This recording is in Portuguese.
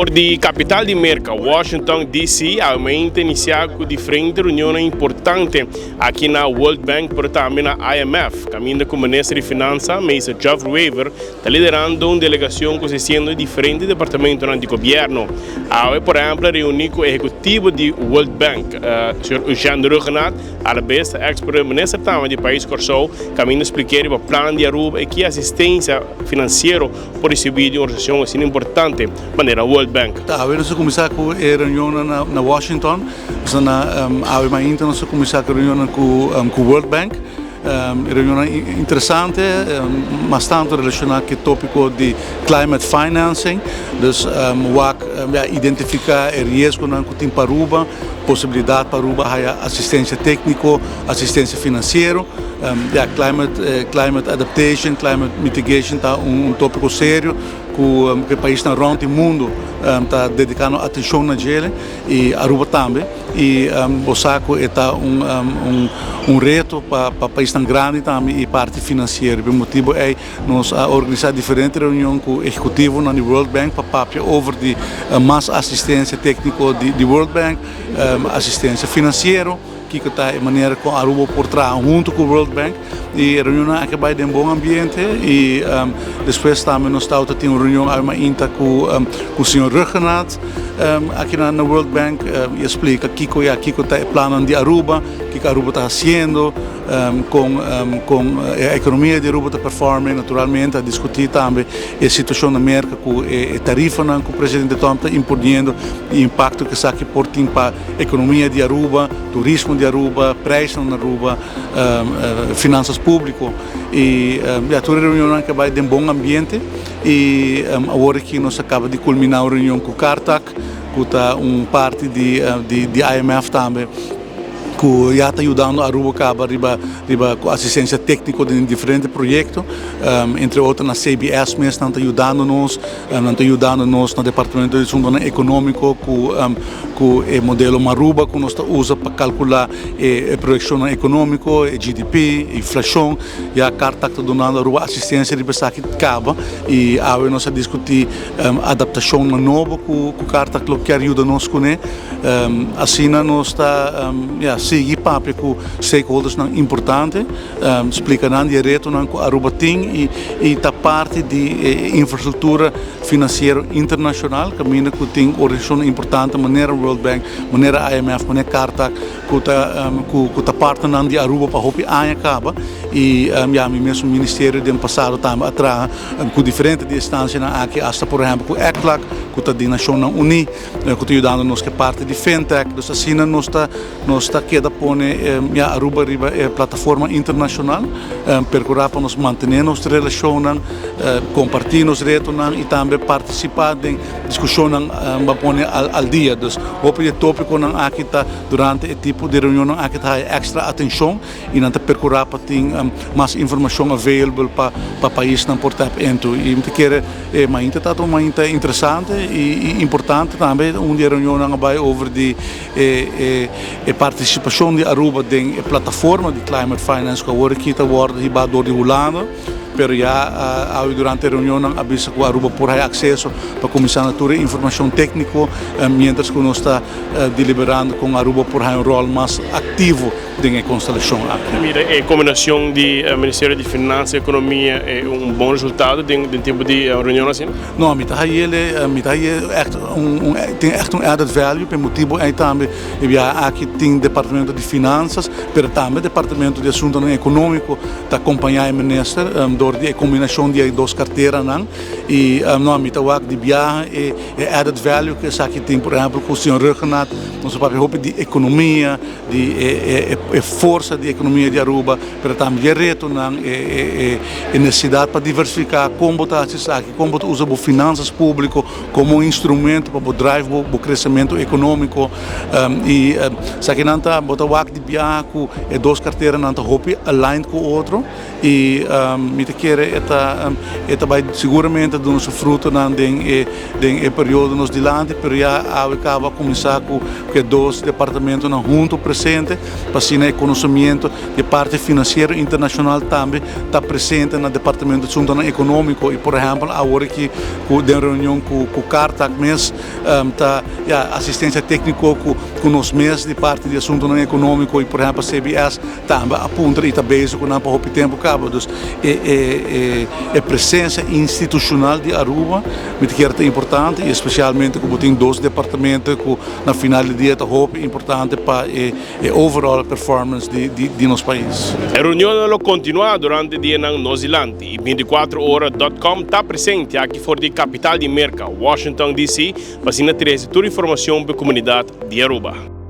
Door de capital de América, Washington DC, aumenta iniciar com diferentes reuniões importantes aqui na World Bank, mas também na IMF. Caminha com o ministro de Finanças, Mr. Jeff Weaver, está liderando uma delegação consistente de diferentes departamentos do governo. Há, por exemplo, reunir com o executivo de World Bank, Sr. Jean Rugenat, a vez ex-ministro do país Corsou, caminha explicar o plano de Aruba e que assistência financeira por receber de uma organização assim importante, maneira World Bank. Tá, nós começamos com a reunião na Washington, nós começamos com a reunião com o World Bank. Reunião interessante, bastante relacionada com o tópico de climate financing, dus identificar o risco que tem para Aruba, possibilidade para Aruba de assistência técnica, assistência financeira, climate adaptation, climate mitigation está tópico sério que o país na rond o mundo está dedicando atenção na ele e Aruba também e Osaka está reto para o país tão grande também e parte financeira. O motivo é nós organizar diferentes reuniões com o executivo na World Bank para falar over de mais assistência técnica de World Bank, assistência financeira, que está de maneira com a Aruba por trás junto com o World Bank e a reunião acaba em bom ambiente e depois também nós estamos tendo uma reunião com o Sr. Rugenat aqui na World Bank e explica que está o plano de Aruba, que a Aruba está fazendo com a economia de Aruba está performando naturalmente, a discutir também a situação na América com a tarifa que o presidente Trump está impondo e o impacto que está aqui por para a economia de Aruba, turismo de Aruba, preços na Aruba, finanças públicas e a toda reunião acaba em bom ambiente e agora que nós acaba de culminar a reunião com o Cartac, que está parte de IMF também, que já está ajudando a Aruba com assistência técnica em diferentes projetos, entre outros na CBS mesmo está ajudando nós no Departamento de Desenvolvimento Econômico com o modelo Maruba que nós usa para calcular a projeção econômica, o GDP, a inflação, e a Carta está dando a Aruba assistência de pessoas que acaba e agora nós discutir adaptação nova que o Carta que ajuda nós com ele, assim nós está seguir papo com stakeholders importante, explicando direto que a Aruba tem e está parte de infraestrutura financeira internacional, caminho que tem organização importante, maneira World Bank, maneira IMF, maneira Carta, que está parte de Aruba para hopi acaba e o mesmo ministério do passado também atrás com diferentes instâncias aqui, hasta por exemplo com ECLAC, que está de Nações Unidas, que está ajudando nos que parte de fintech, dus assim nós está queda pone Aruba plataforma internacional, percorrer para nos manter nos relações, compartilhar nos retos e também participar em discussão para pone al dia, dus o tópico aqui está durante o tipo de reunião aqui está extra atenção e não percorrer para ter mais informação available para o país não portar into e me quer mas está uma interessante e importante também reunião vai over de participação de Aruba em plataforma de climate finance que agora aqui está door de Holanda. Pero já durante a reunião avisa que a Aruba por acesso para começar a ter informação técnica, mientras que nós está deliberando com a Aruba por rol mais ativo na constelação. Mira, a combinação de Ministério de Finanças e Economia é bom resultado de tipo de reunião assim? Não, tem echt added value, pelo motivo é também aqui tem Departamento de Finanças, mas também Departamento de Assuntos Econômicos está acompanhando o ministro door de combinação de duas carteiras e não me de viagem e added value que aqui tem por exemplo com o Sr. Rugenat, nós falamos de economia, de força de economia de Aruba, mas também reto e necessidade para diversificar como está aqui, como usa as finanças públicas como instrumento para drive o crescimento econômico e aqui não está de viagem com duas carteiras não está aligned com o outro e me quer eta vai seguramente do nosso fruto na den período nos dilante, pero já acaba começar com que dois departamentos na junto presente para assim conhecimento de parte financeira internacional também está presente no departamento de assunto econômico e por exemplo agora que de reunião com Cartac mês tá assistência técnica com nós mês de parte de assunto econômico e por exemplo a CBS também aponta e está bezig com para o tempo cabo dus a presença institucional de Aruba muito que é importante e especialmente como tem dois departamentos que na final do dia é importante para a overall performance de nosso país. A reunião continua durante o dia na Nova Zelândia e 24horas.com está presente aqui fora da capital de América, Washington DC, para trazer toda a informação para a comunidade de Aruba.